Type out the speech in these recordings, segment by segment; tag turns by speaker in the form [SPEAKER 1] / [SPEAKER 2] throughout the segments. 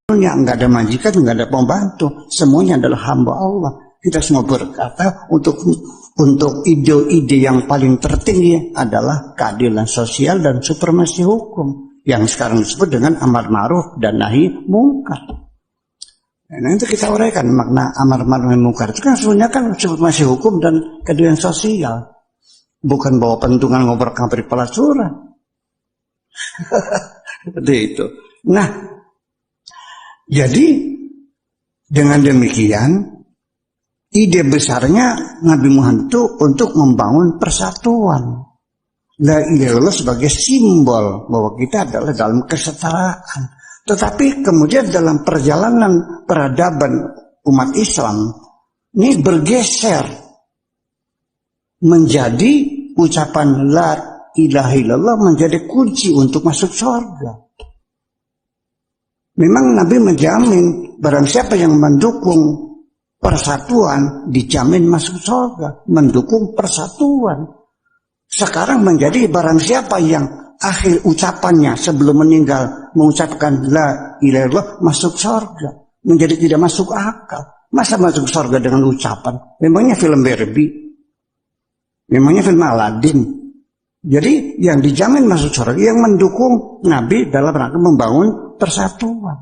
[SPEAKER 1] Nggak ada majikan, nggak ada pembantu, semuanya adalah hamba Allah. Kita semua berkata untuk ide-ide yang paling tertinggi adalah keadilan sosial dan supremasi hukum yang sekarang disebut dengan amar ma'ruf dan nahi mungkar. Nah, itu kita uraikan makna amar ma'ruf nahi mungkar itu kan sebenarnya kan supremasi hukum dan keadilan sosial, bukan bawa pentungan ngobrol-ngabrik pelacuran. Seperti itu. Nah, jadi dengan demikian ide besarnya Nabi Muhammad itu untuk membangun persatuan. La ilaha illallah sebagai simbol bahwa kita adalah dalam kesetaraan. Tetapi kemudian dalam perjalanan peradaban umat Islam ini bergeser menjadi ucapan la ilaha illallah menjadi kunci untuk masuk surga. Memang Nabi menjamin barang siapa yang mendukung persatuan dijamin masuk surga, mendukung persatuan. Sekarang menjadi barang siapa yang akhir ucapannya sebelum meninggal mengucapkan la ilaha illallah masuk surga, menjadi tidak masuk akal. Masa masuk surga dengan ucapan? Memangnya film Barbie? Memangnya film Aladdin? Jadi yang dijamin masuk surga yang mendukung Nabi dalam rangka membangun persatuan.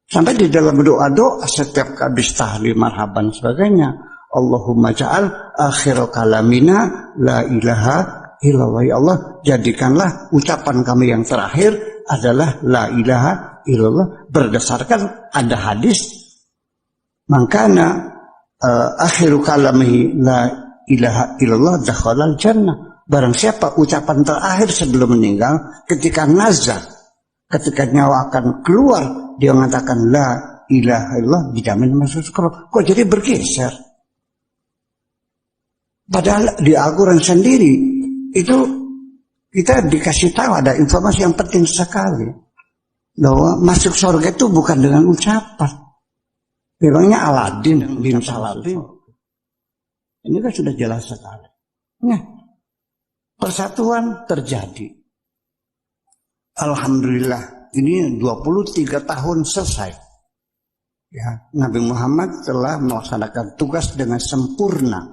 [SPEAKER 1] Sampai di dalam doa-doa setiap habis tahlil marhaban sebagainya, Allahumma ja'al akhir kalamina la ilaha illallah. Ya Allah, jadikanlah ucapan kami yang terakhir adalah la ilaha illallah, berdasarkan ada hadis mangkana akhiru kalamihi la ilaha illallah dakhalal jannah. Barang siapa ucapan terakhir sebelum meninggal ketika nazar, ketika nyawa akan keluar, dia mengatakan la ilaha illallah, dijamin masuk surga. Kok jadi bergeser? Padahal di Al-Quran sendiri itu kita dikasih tahu ada informasi yang penting sekali, bahwa masuk surga itu bukan dengan ucapan. Memangnya Aladdin bin Salatin. Ini kan sudah jelas sekali. Nah, persatuan terjadi. Alhamdulillah, ini 23 tahun selesai. Ya, Nabi Muhammad telah melaksanakan tugas dengan sempurna.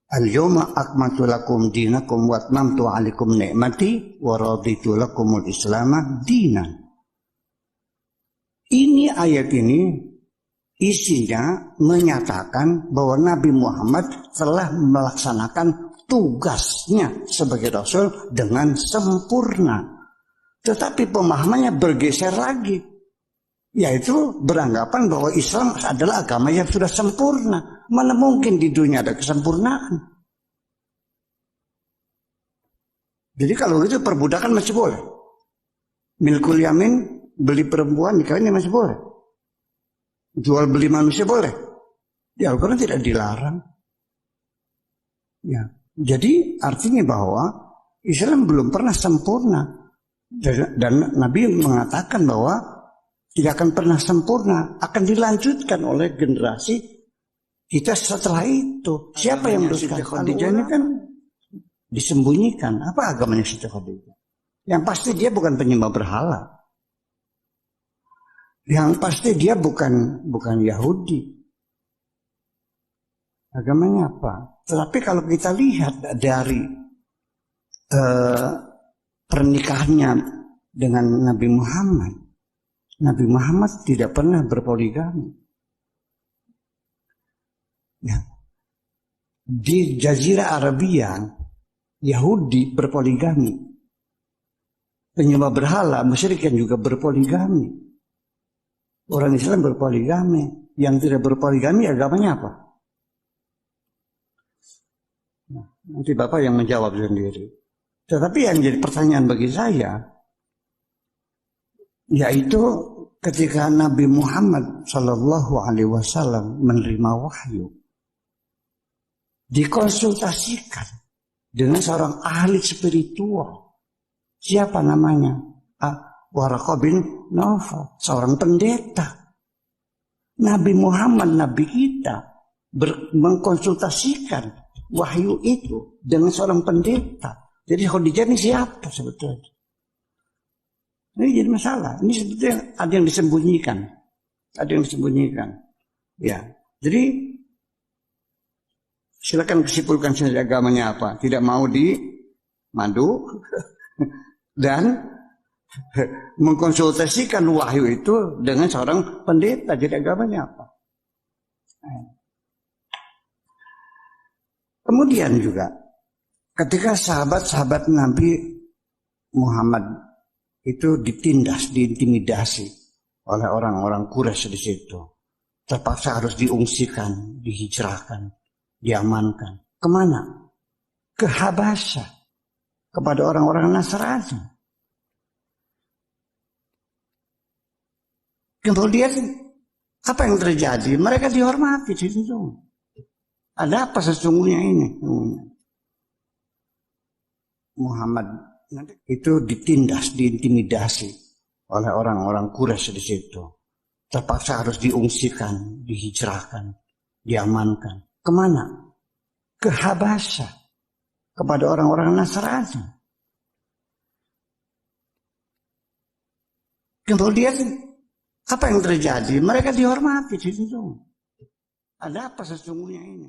[SPEAKER 1] Al-yawma akmaltu lakum dinakum wa atmamtu 'alaikum ni'mati wa raditu lakumul Islam dinan. Ini ayat ini isinya menyatakan bahwa Nabi Muhammad telah melaksanakan tugasnya sebagai Rasul dengan sempurna. Tetapi pemahamannya bergeser lagi, yaitu beranggapan bahwa Islam adalah agama yang sudah sempurna. Mana mungkin di dunia ada kesempurnaan? Jadi kalau itu perbudakan masih boleh. Milkul yamin, beli perempuan nikahnya masih boleh. Jual beli manusia boleh. Di Al-Quran tidak dilarang. Ya, jadi artinya bahwa Islam belum pernah sempurna. Dan Nabi mengatakan bahwa tidak akan pernah sempurna, akan dilanjutkan oleh generasi kita setelah itu. Siapa yang berusaha Khadijah ini kan disembunyikan. Apa agamanya Siti Khadijah? Yang pasti dia bukan penyembah berhala. Yang pasti dia bukan Yahudi. Agamanya apa? Tetapi kalau kita lihat dari pernikahannya dengan Nabi Muhammad tidak pernah berpoligami. Ya. Di Jazirah Arabia, Yahudi berpoligami. Penyembah berhala, musyrikin juga berpoligami. Orang Islam berpoligami. Yang tidak berpoligami agamanya apa? Nah, nanti Bapak yang menjawab sendiri. Tetapi yang jadi pertanyaan bagi saya, yaitu ketika Nabi Muhammad SAW menerima wahyu, dikonsultasikan dengan seorang ahli spiritual. Siapa namanya? Waraqah bin Nawfal, seorang pendeta. Nabi Muhammad, Nabi kita, mengkonsultasikan wahyu itu dengan seorang pendeta. Jadi Khadijah ini siapa sebetulnya? Ini jadi masalah. Ini sebetulnya ada yang disembunyikan. Ada yang disembunyikan. Ya. Jadi silakan kesimpulkan saja agamanya apa. Tidak mau dimadu dan mengkonsultasikan wahyu itu dengan seorang pendeta. Jadi agamanya apa. Kemudian juga ketika sahabat-sahabat Nabi Muhammad itu ditindas, diintimidasi oleh orang-orang Quraisy di situ. Terpaksa harus diungsikan, dihijrahkan, diamankan. Kemana? Ke Habasya. Kepada orang-orang Nasrani. Kemudian apa yang terjadi? Mereka dihormati di situ. Ada apa sesungguhnya ini? Muhammad itu ditindas, diintimidasi oleh orang-orang Quraisy di situ. Terpaksa harus diungsikan, dihijrahkan, diamankan. Kemana? Ke Habasya. Kepada orang-orang Nasrani. Kemudian apa yang terjadi? Mereka dihormati di situ. Ada apa sesungguhnya ini?